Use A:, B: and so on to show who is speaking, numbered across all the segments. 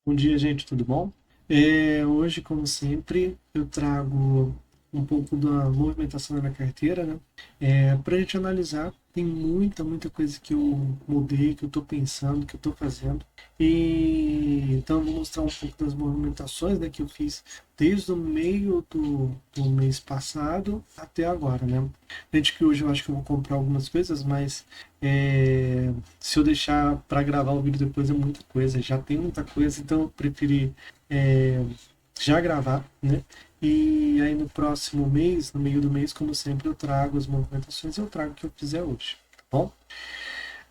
A: Bom dia, gente, tudo bom? Hoje, como sempre, eu trago um pouco da movimentação da minha carteira, né? Para a gente analisar, tem muita coisa que eu mudei, que eu estou pensando, que eu estou fazendo. E então eu vou mostrar um pouco das movimentações, né, que eu fiz desde o meio do mês passado até agora, né? Gente, que hoje eu acho que eu vou comprar algumas coisas, mas é, se eu deixar para gravar o vídeo depois é muita coisa, já tem muita coisa, então eu preferi é, já gravar, né? E aí no próximo mês, no meio do mês, como sempre, eu trago as movimentações e eu trago o que eu fizer hoje, tá bom?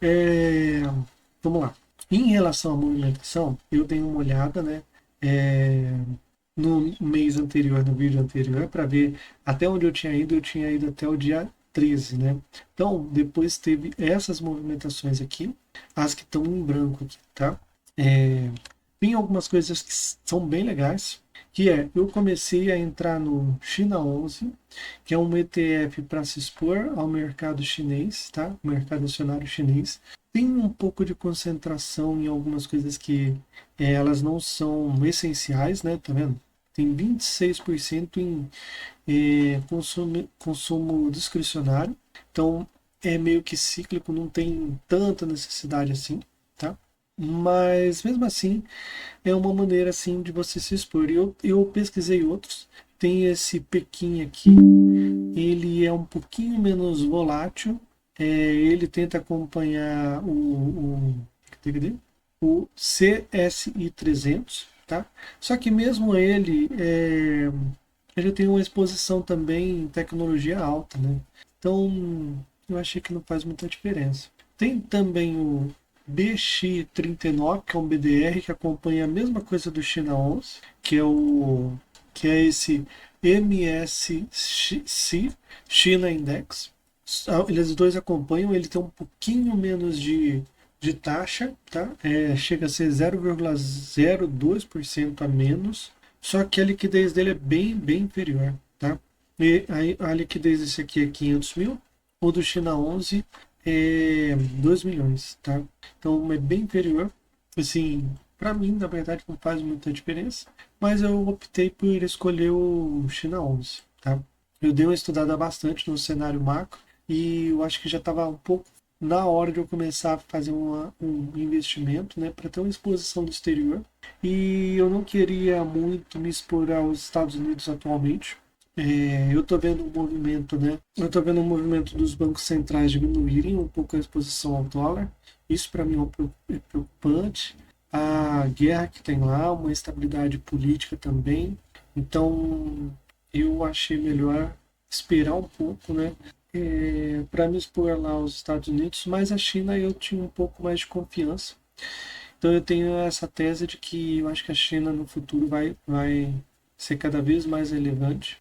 A: É, vamos lá. Em relação à movimentação, eu dei uma olhada, né? é, no mês anterior, no vídeo anterior, para ver até onde eu tinha ido até o dia 13, né? Então, depois teve essas movimentações aqui, as que estão em branco aqui, tá? É, tem algumas coisas que são bem legais, que é, eu comecei a entrar no China 11, que é um ETF para se expor ao mercado chinês, tá? O mercado acionário chinês. Tem um pouco de concentração em algumas coisas que elas não são essenciais, né? Tá vendo? Tem 26% em consumo discricionário. Então é meio que cíclico, não tem tanta necessidade assim, tá? Mas mesmo assim é uma maneira assim de você se expor. Eu pesquisei outros. Tem esse Pequim aqui, ele é um pouquinho menos volátil. Ele tenta acompanhar o CSI 300, tá? Só que mesmo ele tem uma exposição também em tecnologia alta, né? Então, eu achei que não faz muita diferença. Tem também o BX39, que é um BDR que acompanha a mesma coisa do China 11, que é esse MSCI China Index. Eles dois acompanham, ele tem um pouquinho menos de taxa, tá? Chega a ser 0,02% a menos, só que a liquidez dele é bem inferior, tá? E a liquidez desse aqui é 500 mil, o do China 11 é 2 milhões, tá? Então é bem inferior. Assim, para mim, na verdade, não faz muita diferença, mas eu optei por escolher o China 11, tá? Eu dei uma estudada bastante no cenário macro e eu acho que já estava um pouco na hora de eu começar a fazer um investimento, né, para ter uma exposição do exterior. E eu não queria muito me expor aos Estados Unidos atualmente. Eu estou vendo um movimento, né? Eu estou vendo um movimento dos bancos centrais diminuírem um pouco a exposição ao dólar. Isso para mim é preocupante. A guerra que tem lá, uma instabilidade política também. Então eu achei melhor esperar um pouco, né? Para me expor lá aos Estados Unidos, mas a China eu tinha um pouco mais de confiança. Então eu tenho essa tese de que eu acho que a China no futuro vai ser cada vez mais relevante.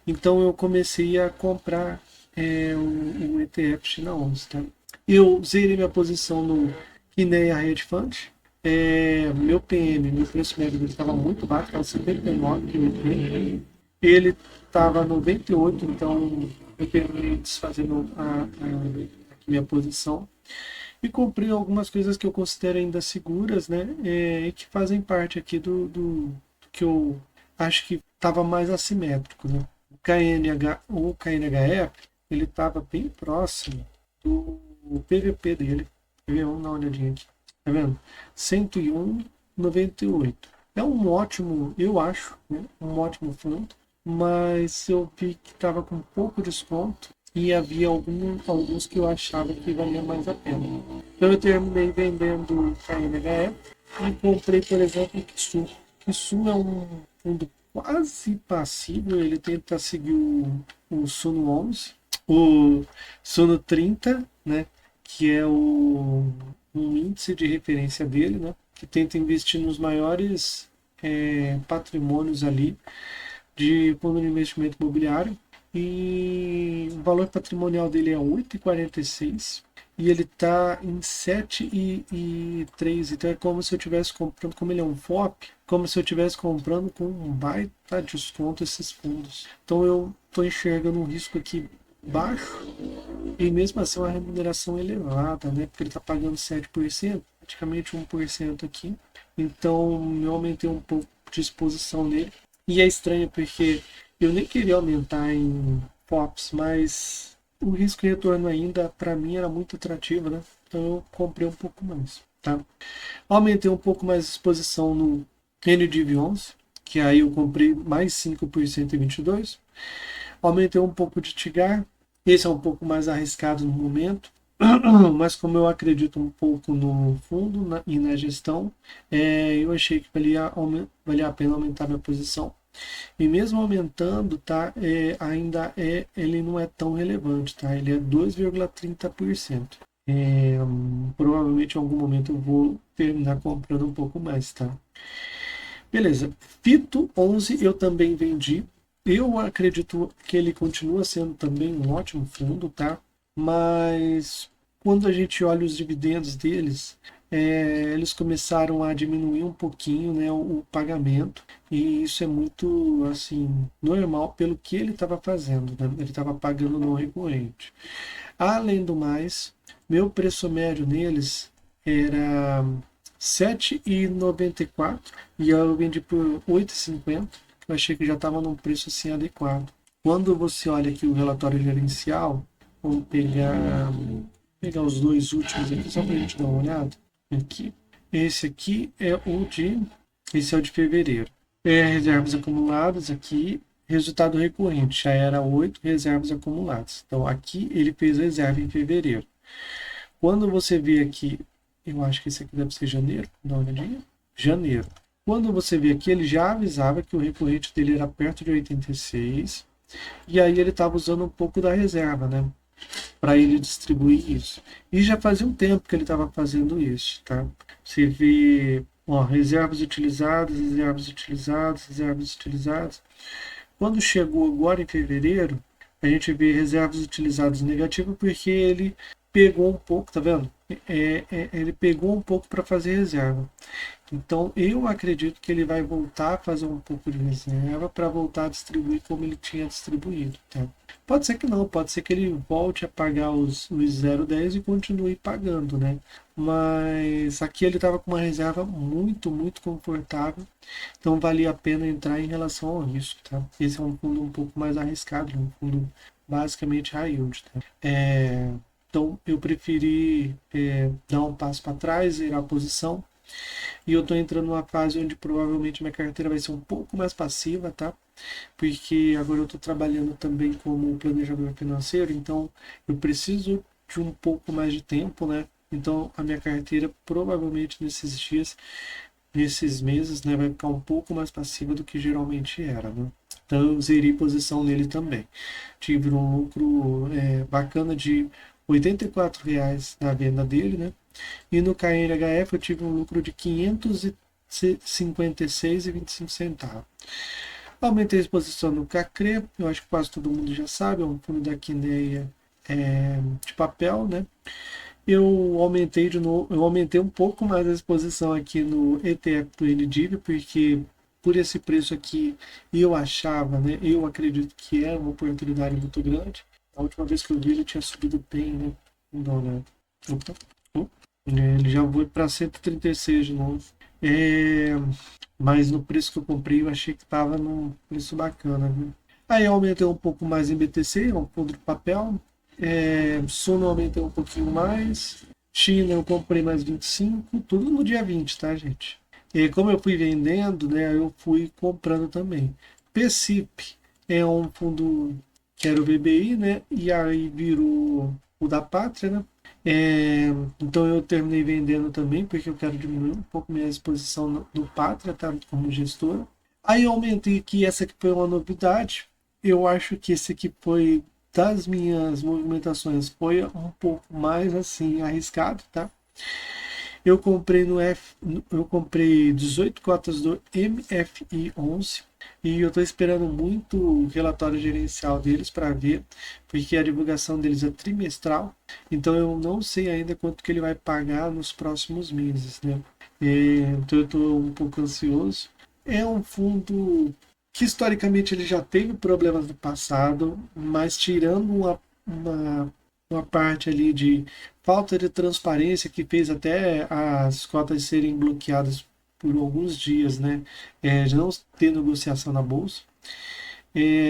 A: Então eu comecei a comprar o ETF China 11. Tá? Eu zerei minha posição no Kinea Hedge Fund. Meu PM, meu preço médio dele estava muito baixo, estava 59,80. Ele estava 98, então eu terminei desfazendo minha posição e comprei algumas coisas que eu considero ainda seguras, né? E que fazem parte aqui do que eu acho que estava mais assimétrico, né? O KNHF, ele estava bem próximo do PVP dele. Vamos dar uma olhadinha aqui. Tá vendo? 101,98. É um ótimo, eu acho, né? Um ótimo fundo, mas eu vi que estava com pouco desconto e havia alguns que eu achava que valia mais a pena. Então eu terminei vendendo a NHF e comprei, por exemplo, o Kisu. Kisu é um fundo quase passivo, ele tenta seguir o Suno 11, o Suno 30, né, que é um índice de referência dele, né, que tenta investir nos maiores patrimônios ali de fundo de investimento imobiliário. E o valor patrimonial dele é 8,46 e ele está em 7,3. Então é como se eu estivesse comprando, como ele é um FOP, como se eu estivesse comprando com um baita desconto esses fundos. Então eu estou enxergando um risco aqui baixo e mesmo assim uma remuneração elevada, né? Porque ele está pagando 7%. praticamente 1% aqui. Então eu aumentei um pouco de exposição nele. E é estranho porque eu nem queria aumentar em POPs, mas o risco e retorno ainda para mim era muito atrativo, né? Então eu comprei um pouco mais, tá? Aumentei um pouco mais a exposição no NDIV11, que aí eu comprei mais 5% em 22. Aumentei um pouco de TIGAR, esse é um pouco mais arriscado no momento, mas como eu acredito um pouco no fundo e na gestão, eu achei que valia a pena aumentar minha posição. E mesmo aumentando, tá, ele não é tão relevante, tá? Ele é 2,30%. Provavelmente em algum momento eu vou terminar comprando um pouco mais, tá? Beleza. Fito 11 eu também vendi. Eu acredito que ele continua sendo também um ótimo fundo, tá? Mas quando a gente olha os dividendos deles, eles começaram a diminuir um pouquinho, né, o pagamento, e isso é muito assim normal pelo que ele estava fazendo, né? Ele estava pagando não recorrente. Além do mais, meu preço médio neles era 7,94 e eu vendi por 8,50. Eu achei que já estava num preço assim adequado. Quando você olha aqui o relatório gerencial, vamos pegar os dois últimos aqui só para a gente dar uma olhada. Aqui. Esse é o de fevereiro. Reservas acumuladas aqui, resultado recorrente já era 8 reservas acumuladas. Então aqui ele fez reserva em fevereiro. Quando você vê aqui, eu acho que esse aqui deve ser janeiro, dá uma olhadinha. Janeiro. Quando você vê aqui, ele já avisava que o recorrente dele era perto de 86, e aí ele estava usando um pouco da reserva, né? Para ele distribuir isso. E já fazia um tempo que ele estava fazendo isso, tá? Você vê, ó, reservas utilizadas, reservas utilizadas, reservas utilizadas. Quando chegou agora em fevereiro, a gente vê reservas utilizadas negativas porque ele pegou um pouco, tá vendo? Ele pegou um pouco para fazer reserva. Então eu acredito que ele vai voltar a fazer um pouco de reserva para voltar a distribuir como ele tinha distribuído. Tá? Pode ser que não, pode ser que ele volte a pagar os 0,10 e continue pagando, né? Mas aqui ele estava com uma reserva muito, muito confortável, então valia a pena entrar em relação ao risco. Tá? Esse é um fundo um pouco mais arriscado, um fundo basicamente high yield. Tá? Então eu preferi dar um passo para trás, zerar a posição. E eu estou entrando numa fase onde provavelmente minha carteira vai ser um pouco mais passiva, tá? Porque agora eu estou trabalhando também como planejador financeiro, então eu preciso de um pouco mais de tempo, né? Então a minha carteira provavelmente nesses dias, nesses meses, né, vai ficar um pouco mais passiva do que geralmente era, né? Então eu zerei posição nele também. Tive um lucro bacana de R$ 84 na venda dele, né? E no KNHF eu tive um lucro de 556,25 centavos. Aumentei a exposição no CACRE, eu acho que quase todo mundo já sabe, é um fundo da Quineia de papel, né? Eu aumentei de novo, eu aumentei um pouco mais a exposição aqui no ETF do NDIV, porque por esse preço aqui eu achava, né? Eu acredito que é uma oportunidade muito grande. A última vez que eu vi ele tinha subido bem, né? Vamos dar uma olhada. Opa. Ele já foi para 136 de novo. Mas no preço que eu comprei eu achei que estava num preço bacana. Viu? Aí eu aumentei um pouco mais em BTC, é um fundo de papel. Suno eu aumentei um pouquinho mais. China eu comprei mais 25, tudo no dia 20, tá, gente? E como eu fui vendendo, né, eu fui comprando também. PCIP é um fundo que era o VBI, né? E aí virou o da Pátria, né? Então eu terminei vendendo também, porque eu quero diminuir um pouco minha exposição no Pátria, tá? Como gestora. Aí eu aumentei aqui, essa aqui foi uma novidade. Eu acho que esse aqui foi, das minhas movimentações, foi um pouco mais assim, arriscado, tá? Eu comprei 18 cotas do MFI11 e eu estou esperando muito o relatório gerencial deles para ver, porque a divulgação deles é trimestral, então eu não sei ainda quanto que ele vai pagar nos próximos meses, né? Então eu estou um pouco ansioso. É um fundo que historicamente ele já teve problemas no passado, mas tirando uma uma parte ali de falta de transparência que fez até as cotas serem bloqueadas por alguns dias, né? De não ter negociação na bolsa.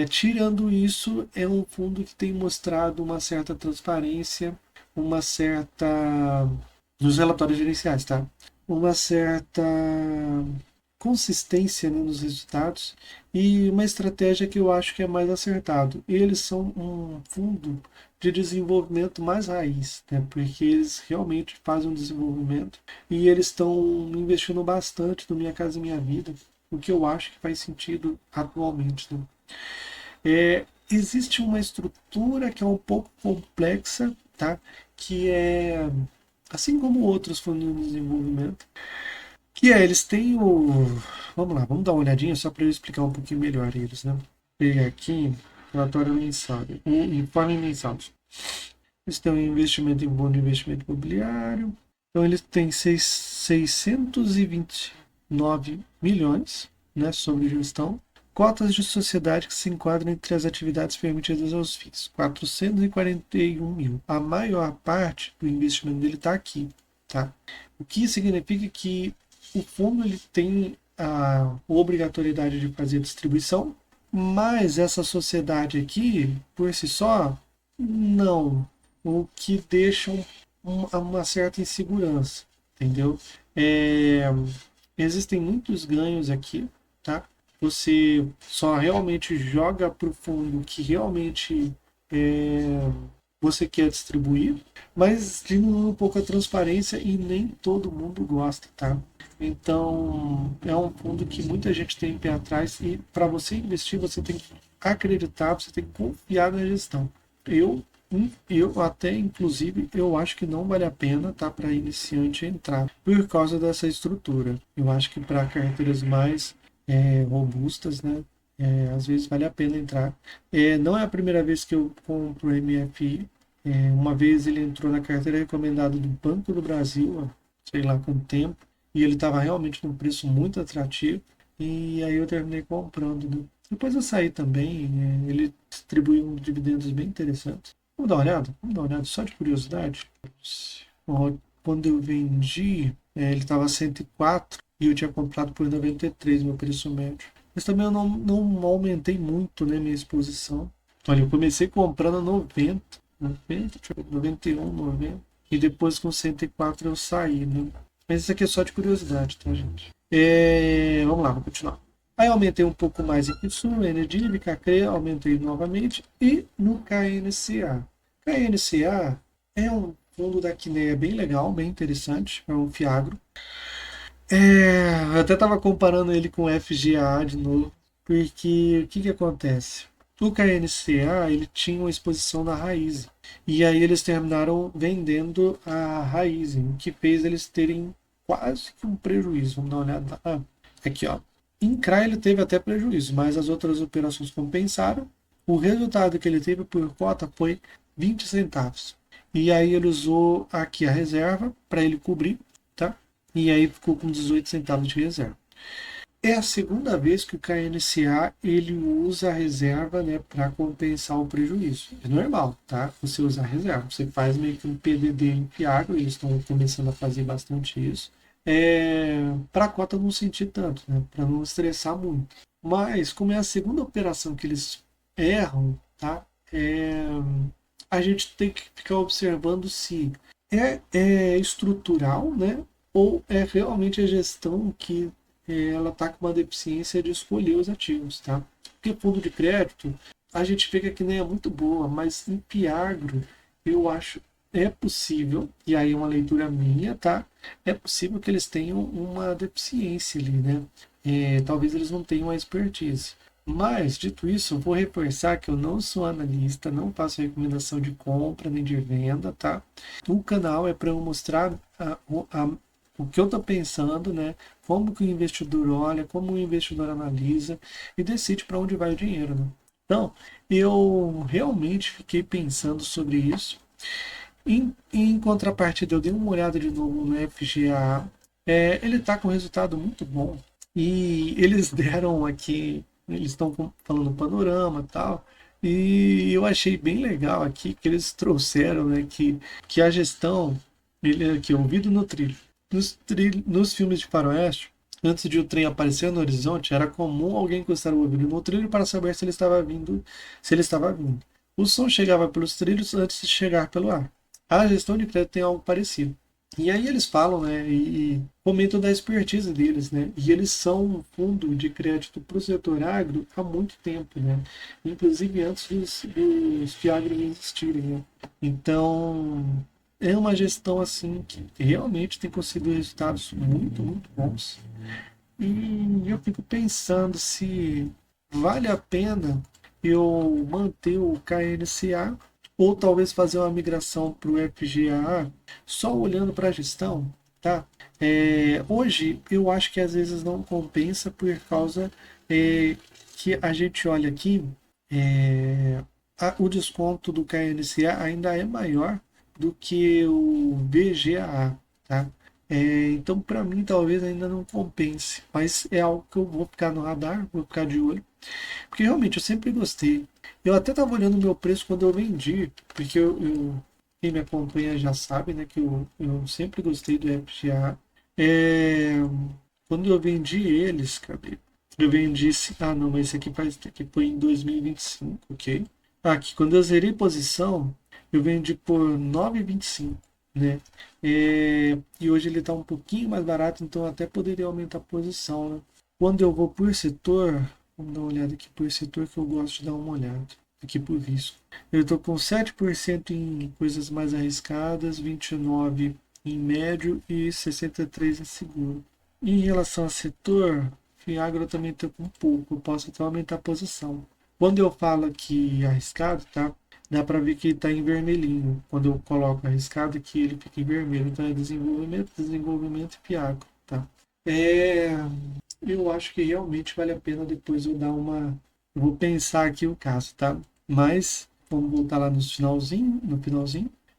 A: Tirando isso, é um fundo que tem mostrado uma certa transparência, uma certa nos relatórios gerenciais, tá? Uma certa consistência, né, nos resultados e uma estratégia que eu acho que é mais acertado. Eles são um fundo de desenvolvimento mais raiz, né, porque eles realmente fazem um desenvolvimento e eles estão investindo bastante no Minha Casa Minha Vida, o que eu acho que faz sentido atualmente, né? Existe uma estrutura que é um pouco complexa, tá? Que é, assim como outros fundos de desenvolvimento, eles têm o. Vamos lá, vamos dar uma olhadinha só para eu explicar um pouquinho melhor eles, né? Peguei aqui, relatório mensal, o informe mensal. Eles têm um investimento em fundo de investimento imobiliário. Então, eles têm 629 milhões, né, sobre gestão. Cotas de sociedade que se enquadram entre as atividades permitidas aos FIIs, 441 mil. A maior parte do investimento dele está aqui. Tá? O que significa que o fundo ele tem a obrigatoriedade de fazer a distribuição, mas essa sociedade aqui, por si só, não. O que deixa uma certa insegurança, entendeu? É, existem muitos ganhos aqui, tá? Você só realmente joga para o fundo que realmente é, você quer distribuir, mas diminui um pouco a transparência e nem todo mundo gosta, tá? Então, é um fundo que muita gente tem pé atrás e para você investir, você tem que acreditar, você tem que confiar na gestão. Eu, eu até, inclusive, eu acho que não vale a pena, tá, para iniciante entrar, por causa dessa estrutura. Eu acho que para carteiras mais robustas, né, às vezes vale a pena entrar. Não é a primeira vez que eu compro MFI. Uma vez ele entrou na carteira recomendada do Banco do Brasil, sei lá com tempo, e ele estava realmente num preço muito atrativo, e aí eu terminei comprando, né? Depois eu saí também, ele distribuiu uns dividendos bem interessantes. Vamos dar uma olhada? Vamos dar uma olhada só de curiosidade. Ó, quando eu vendi, ele estava 104 e eu tinha comprado por 93, meu preço médio. Mas também eu não aumentei muito, né, minha exposição. Olha, eu comecei comprando 90, deixa eu ver, 91, 90. E depois com 104 eu saí, né? Mas isso aqui é só de curiosidade, tá, gente? Vamos lá, vamos continuar. Aí aumentei um pouco mais em Kitsune, Energia, Bicacre, aumentei novamente. E no KNCA. KNCA é um fundo da Kinea bem legal, bem interessante. É um Fiagro. Eu até estava comparando ele com o FGA de novo, porque o que, que acontece? O KNCA ele tinha uma exposição na Raiz, e aí eles terminaram vendendo a Raiz, o que fez eles terem quase que um prejuízo. Vamos dar uma olhada. Aqui, ó. Em CRA ele teve até prejuízo, mas as outras operações compensaram. O resultado que ele teve por cota foi 20 centavos. E aí ele usou aqui a reserva para ele cobrir, tá? E aí ficou com 18 centavos de reserva. É a segunda vez que o KNCA ele usa a reserva, né, para compensar o prejuízo. É normal, tá? Você usar a reserva. Você faz meio que um PDD em Fiagro, eles estão começando a fazer bastante isso. Para a cota não sentir tanto, né? Para não estressar muito. Mas, como é a segunda operação que eles erram, tá? A gente tem que ficar observando se é estrutural, né? Ou é realmente a gestão que ela está com uma deficiência de escolher os ativos, tá? Porque fundo de crédito, a gente vê que a Kinea é muito boa, mas em Piagro, eu acho é possível, e aí é uma leitura minha, tá? É possível que eles tenham uma deficiência ali, né? Talvez eles não tenham a expertise. Mas, dito isso, eu vou reforçar que eu não sou analista, não faço recomendação de compra nem de venda, tá? O canal é para eu mostrar o que eu estou pensando, né? Como que o investidor olha, como o investidor analisa e decide para onde vai o dinheiro, né? Então, eu realmente fiquei pensando sobre isso. Em contrapartida, eu dei uma olhada de novo no FGA. Ele está com um resultado muito bom. E eles deram aqui, eles estão falando panorama e tal. E eu achei bem legal aqui que eles trouxeram, né, que a gestão, ele é aqui, ouvido no trilho. Nos filmes de faroeste, antes de o trem aparecer no horizonte, era comum alguém encostar o ouvido no trilho para saber se ele estava vindo, se ele estava vindo. O som chegava pelos trilhos antes de chegar pelo ar. A gestão de crédito tem algo parecido. E aí eles falam, né, e comentam da expertise deles, né, e eles são um fundo de crédito para o setor agro há muito tempo, né, inclusive antes dos Fiagro existirem, né. Então, é uma gestão assim que realmente tem conseguido resultados muito, muito bons. E eu fico pensando se vale a pena eu manter o KNCA ou talvez fazer uma migração para o FGAA só olhando para a gestão, tá? Hoje eu acho que às vezes não compensa por causa que a gente olha aqui, é, o desconto do KNCA ainda é maior do que o BGAA, tá? Então, para mim, talvez ainda não compense, mas é algo que eu vou ficar no radar, vou ficar de olho, porque realmente eu sempre gostei. Eu até estava olhando o meu preço quando eu vendi, porque quem me acompanha já sabe, né, que eu sempre gostei do FGA. É, quando eu vendi eles, cadê? Eu vendi. Ah, não, mas esse aqui foi em 2025, ok? Aqui, quando eu zerei posição, eu vendi por 9,25, né? E hoje ele está um pouquinho mais barato, então eu até poderia aumentar a posição, né? Quando eu vou por setor, vamos dar uma olhada aqui por setor que eu gosto de dar uma olhada. Aqui por risco. Eu estou com 7% em coisas mais arriscadas, 29% em médio e 63% em seguro. Em relação a setor, Fiagro eu também estou com pouco, eu posso até aumentar a posição. Quando eu falo aqui arriscado, tá? Dá para ver que está em vermelhinho. Quando eu coloco arriscado aqui, ele fica em vermelho. Então é desenvolvimento, desenvolvimento e Fiagro, tá? É, eu acho que realmente vale a pena depois eu dar uma. Eu vou pensar aqui o caso, tá? Mas vamos voltar lá no finalzinho.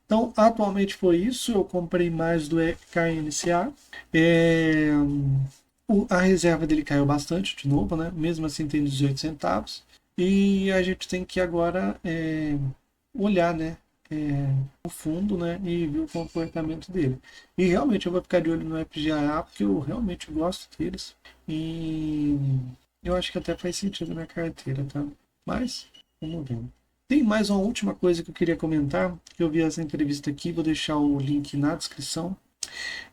A: Então, atualmente foi isso. Eu comprei mais do KNCA. É, a reserva dele caiu bastante de novo, né? Mesmo assim tem 18 centavos. E a gente tem que agora olhar, né? O fundo, né? E ver o comportamento dele. E realmente eu vou ficar de olho no FGAA porque eu realmente gosto deles. E eu acho que até faz sentido na carteira, tá? Mas, vamos ver. Tem mais uma última coisa que eu queria comentar, que eu vi essa entrevista aqui, vou deixar o link na descrição.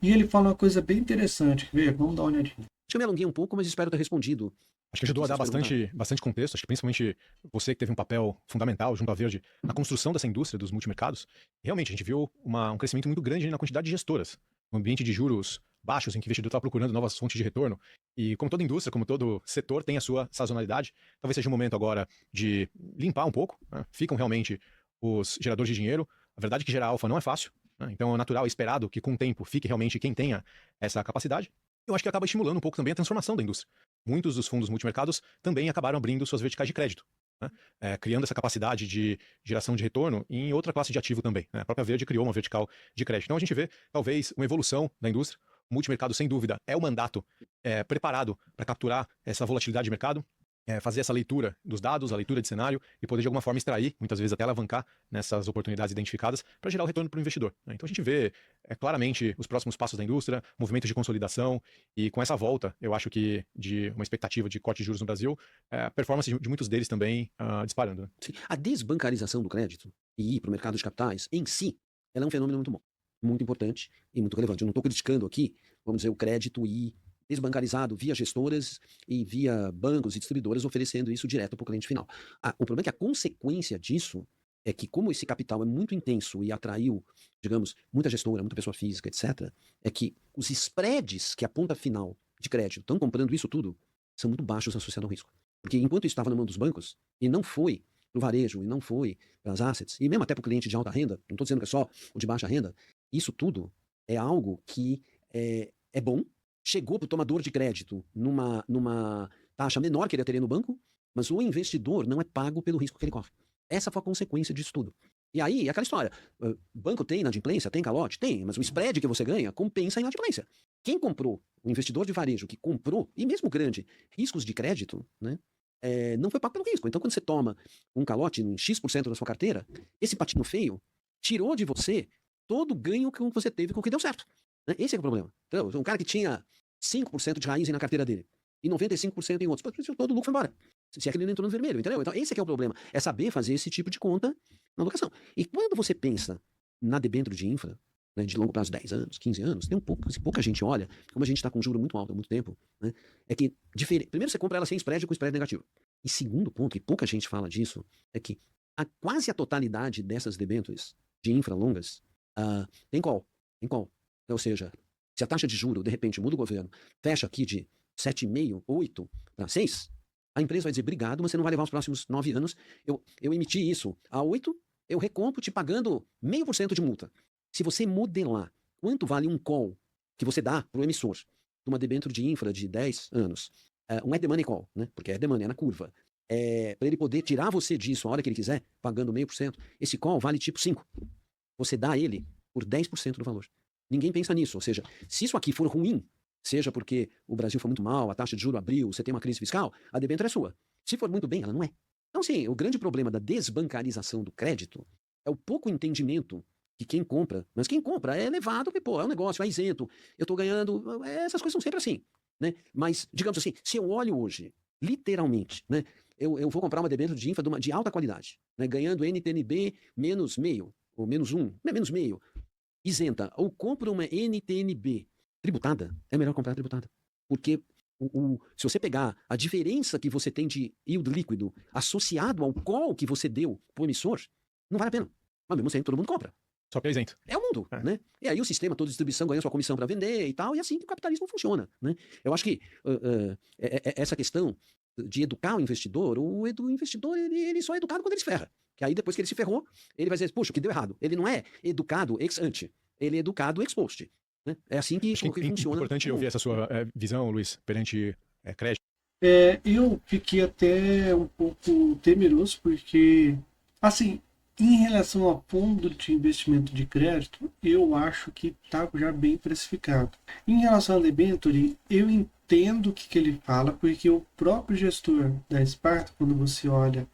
A: E ele fala uma coisa bem interessante, quer ver? Vamos dar uma olhadinha.
B: Acho que eu me alonguei um pouco, mas espero ter respondido
C: Acho que
B: o que
C: ajudou a dar
B: vocês perguntaram.
C: bastante contexto, acho que principalmente você que teve um papel fundamental junto à Verde na construção dessa indústria dos multimercados. Realmente, a gente viu um crescimento muito grande na quantidade de gestoras, um ambiente de juros baixos em que o investidor está procurando novas fontes de retorno. E como toda indústria, como todo setor tem a sua sazonalidade, talvez seja um momento agora de limpar um pouco, né? Ficam realmente os geradores de dinheiro. A verdade é que gerar alfa não é fácil, né? Então é natural e esperado que com o tempo fique realmente quem tenha essa capacidade. Eu acho que acaba estimulando um pouco também a transformação da indústria. Muitos dos fundos multimercados também acabaram abrindo suas verticais de crédito, né? Criando essa capacidade de geração de retorno em outra classe de ativo também, né? A própria Verde criou uma vertical de crédito. Então a gente vê, talvez, uma evolução da indústria. O multimercado, sem dúvida, é o mandato preparado para capturar essa volatilidade de mercado, fazer essa leitura dos dados, a leitura de cenário e poder de alguma forma extrair, muitas vezes até alavancar nessas oportunidades identificadas para gerar o retorno para o investidor, né? Então a gente vê claramente os próximos passos da indústria, movimentos de consolidação e com essa volta, eu acho que de uma expectativa de corte de juros no Brasil, a performance de muitos deles também disparando, né?
B: Sim. A desbancarização do crédito e ir para o mercado de capitais, em si, ela é um fenômeno muito bom, muito importante e muito relevante. Eu não estou criticando aqui, vamos dizer, o crédito ir desbancarizado via gestoras e via bancos e distribuidoras oferecendo isso direto para o cliente final. O problema é que a consequência disso é que, como esse capital é muito intenso e atraiu, digamos, muita gestora, muita pessoa física, etc., é que os spreads que a ponta final de crédito estão comprando isso tudo são muito baixos associados ao risco. Porque enquanto isso estava na mão dos bancos, e não foi para o varejo, e não foi para as assets, e mesmo até para o cliente de alta renda, não estou dizendo que é só o de baixa renda, isso tudo é algo que é bom, chegou para o tomador de crédito numa taxa menor que ele teria no banco, mas o investidor não é pago pelo risco que ele corre. Essa foi a consequência disso tudo. E aí, aquela história, banco tem inadimplência, tem calote? Tem, mas o spread que você ganha compensa a inadimplência. Quem comprou, o investidor de varejo que comprou, e mesmo grande, riscos de crédito, né? não foi pago pelo risco. Então, quando você toma um calote em X% da sua carteira, esse patinho feio tirou de você todo o ganho que você teve com o que deu certo. Né? Esse é o problema. Então, um cara que tinha 5% de raiz na carteira dele e 95% em outros, todo o lucro foi embora. Se é que ele não entrou no vermelho, entendeu? Então, esse é que é o problema. É saber fazer esse tipo de conta na alocação. E quando você pensa na debênture de infra, né, de longo prazo, 10 anos, 15 anos, tem pouca gente olha, como a gente está com juro muito alto há muito tempo, né, é que, primeiro você compra ela sem spread ou com spread negativo. E segundo ponto, e pouca gente fala disso, é que quase a totalidade dessas debêntures de infra longas tem call. Ou seja, se a taxa de juro, de repente, muda o governo, fecha aqui de 7,5, 8 para 6, a empresa vai dizer, obrigado, mas você não vai levar os próximos 9 anos. Eu emiti isso a 8, eu recompro te pagando 0,5% de multa. Se você modelar quanto vale um call que você dá para o emissor de uma debênture de infra de 10 anos, um at the money call, né? Porque at the money é na curva, para ele poder tirar você disso a hora que ele quiser, pagando 0,5%, esse call vale tipo 5. Você dá ele por 10% do valor. Ninguém pensa nisso. Ou seja, se isso aqui for ruim, seja porque o Brasil foi muito mal, a taxa de juro abriu, você tem uma crise fiscal, a debênture é sua. Se for muito bem, ela não é. Então, sim, o grande problema da desbancarização do crédito é o pouco entendimento que quem compra, mas quem compra é elevado, porque, pô, é um negócio, é isento, eu tô ganhando, essas coisas são sempre assim, né? Mas, digamos assim, se eu olho hoje, literalmente, né, eu vou comprar uma debênture de infra de alta qualidade, né, ganhando NTNB menos meio, ou menos 1, menos meio, isenta, ou compro uma NTNB tributada, é melhor comprar tributada. Porque se você pegar a diferença que você tem de yield líquido associado ao call que você deu pro emissor, não vale a pena. Mas mesmo assim, todo mundo compra.
C: Só que é isento.
B: É o mundo, né? E aí o sistema, toda distribuição ganha sua comissão para vender e tal, e assim que o capitalismo funciona, né? Eu acho que essa questão de educar o investidor ele só é educado quando ele se ferra. Que aí depois que ele se ferrou, ele vai dizer, puxa, o que deu errado? Ele não é educado ex ante, ele é educado ex post. Né? É assim que funciona.
C: É importante ouvir essa sua visão, Luiz, perante crédito.
A: Eu fiquei até um pouco temeroso, porque, assim, em relação a fundo de investimento de crédito, eu acho que está já bem precificado. Em relação a debenture, eu entendo o que ele fala, porque o próprio gestor da Sparta, quando você olha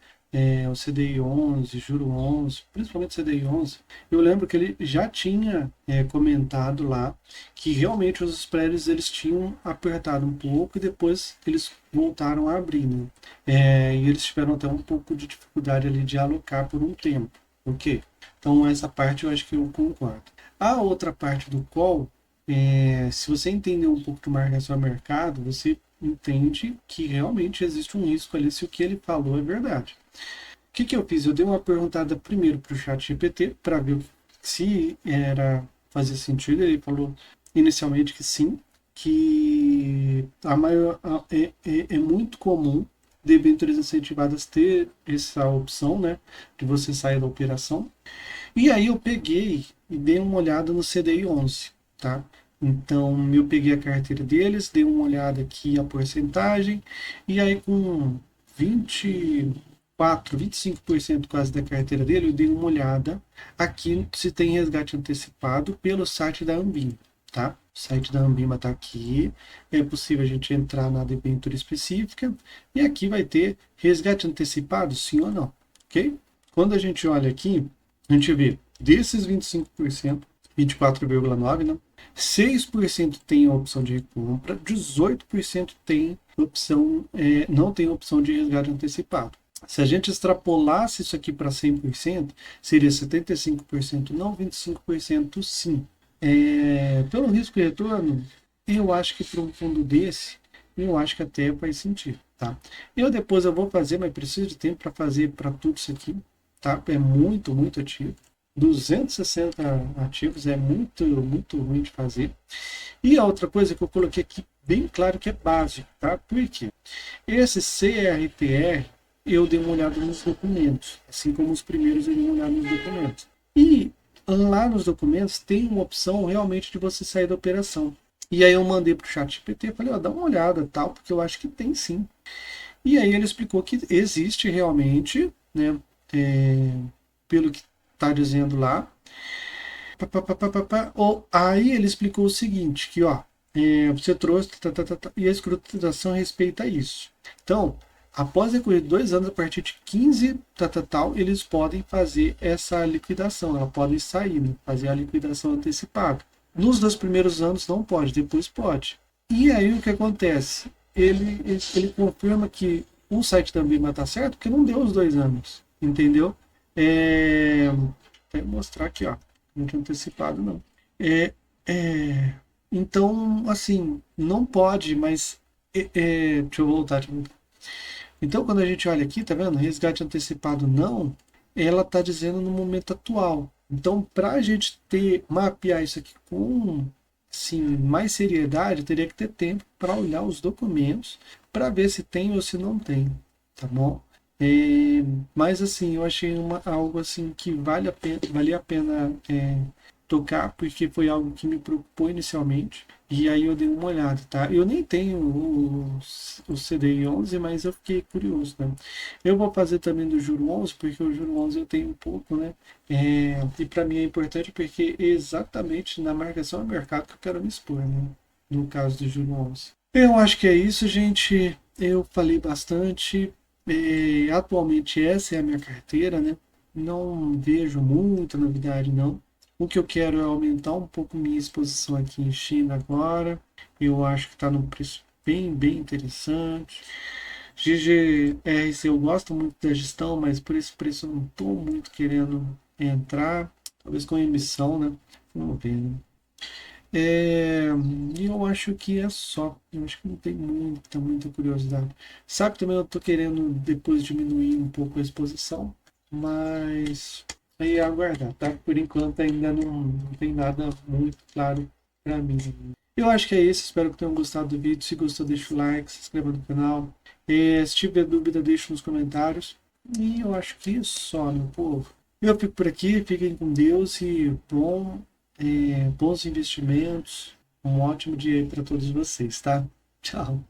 A: o CDI 11, Juro 11, principalmente CDI 11, eu lembro que ele já tinha comentado lá que realmente os spreads eles tinham apertado um pouco e depois eles voltaram a abrir, né? E eles tiveram até um pouco de dificuldade ali de alocar por um tempo, ok? Então essa parte eu acho que eu concordo. A outra parte do call, se você entender um pouco do marcação a mercado, você entende que realmente existe um risco ali se o que ele falou é verdade. O que eu fiz? Eu dei uma perguntada primeiro para o chat GPT para ver se fazia sentido. Ele falou inicialmente que sim, que é muito comum debêntures incentivadas ter essa opção, né, de você sair da operação. E aí eu peguei e dei uma olhada no CDI 11, tá? Então eu peguei a carteira deles, dei uma olhada aqui a porcentagem, e aí com 25% quase da carteira dele, eu dei uma olhada aqui se tem resgate antecipado pelo site da Ambima, tá? O site da Ambima está aqui, é possível a gente entrar na debênture específica, e aqui vai ter resgate antecipado, sim ou não, ok? Quando a gente olha aqui, a gente vê desses 25%, 24,9%, né? 6% tem a opção de recompra, 18% tem opção, não tem opção de resgate antecipado. Se a gente extrapolasse isso aqui para 100%, seria 75% não, 25% sim. Pelo risco de retorno, eu acho que para um fundo desse, eu acho que até faz sentido, tá? Depois eu vou fazer, mas preciso de tempo para fazer para tudo isso aqui, tá? É muito, muito ativo. 260 ativos é muito, muito ruim de fazer. E a outra coisa que eu coloquei aqui bem claro que é básico, tá? Por quê? Esse CRTR, eu dei uma olhada nos documentos, assim como os primeiros eu dei uma olhada nos documentos. E lá nos documentos tem uma opção realmente de você sair da operação. E aí eu mandei para o chat GPT, falei, dá uma olhada, tal, porque eu acho que tem sim. E aí ele explicou que existe realmente, né, pelo que está dizendo lá. Aí ele explicou o seguinte, que você trouxe, e a escrutinação respeita isso. Então, após decorrer 2 anos, a partir de 15, tal, eles podem fazer essa liquidação, elas podem sair, né? Fazer a liquidação antecipada. Nos 2 primeiros anos não pode, depois pode. E aí o que acontece? Ele confirma que o site da Ambima está certo porque não deu os 2 anos, entendeu? Vou mostrar aqui, ó, não tinha antecipado não. Então, assim, não pode, mas deixa eu voltar. Então, quando a gente olha aqui, tá vendo? Resgate antecipado não, ela está dizendo no momento atual. Então, para a gente mapear isso aqui com assim, mais seriedade, teria que ter tempo para olhar os documentos para ver se tem ou se não tem, tá bom? Mas assim, eu achei algo assim que valia a pena tocar, porque foi algo que me preocupou inicialmente. E aí eu dei uma olhada, tá? Eu nem tenho o CDI 11, mas eu fiquei curioso, né? Eu vou fazer também do Juro 11, porque o Juro 11 eu tenho um pouco, né? E para mim é importante porque é exatamente na marcação ao mercado que eu quero me expor, né? No caso do Juro 11. Eu acho que é isso, gente. Eu falei bastante. Atualmente essa é a minha carteira, né? Não vejo muita novidade, não. O que eu quero é aumentar um pouco minha exposição aqui em China agora. Eu acho que está num preço bem, bem interessante. GGRC eu gosto muito da gestão, mas por esse preço eu não estou muito querendo entrar. Talvez com emissão, né? Vamos ver, né? E eu acho que é só. Eu acho que não tem muita curiosidade. Sabe, também eu estou querendo depois diminuir um pouco a exposição, mas aí é aguardar, tá? Por enquanto ainda não tem nada muito claro para mim. Eu acho que é isso. Espero que tenham gostado do vídeo. Se gostou, deixa o like, se inscreva no canal. Se tiver dúvida, deixa nos comentários. E eu acho que é só, meu povo. Eu fico por aqui. Fiquem com Deus e bons investimentos. Um ótimo dia aí para todos vocês, tá? Tchau.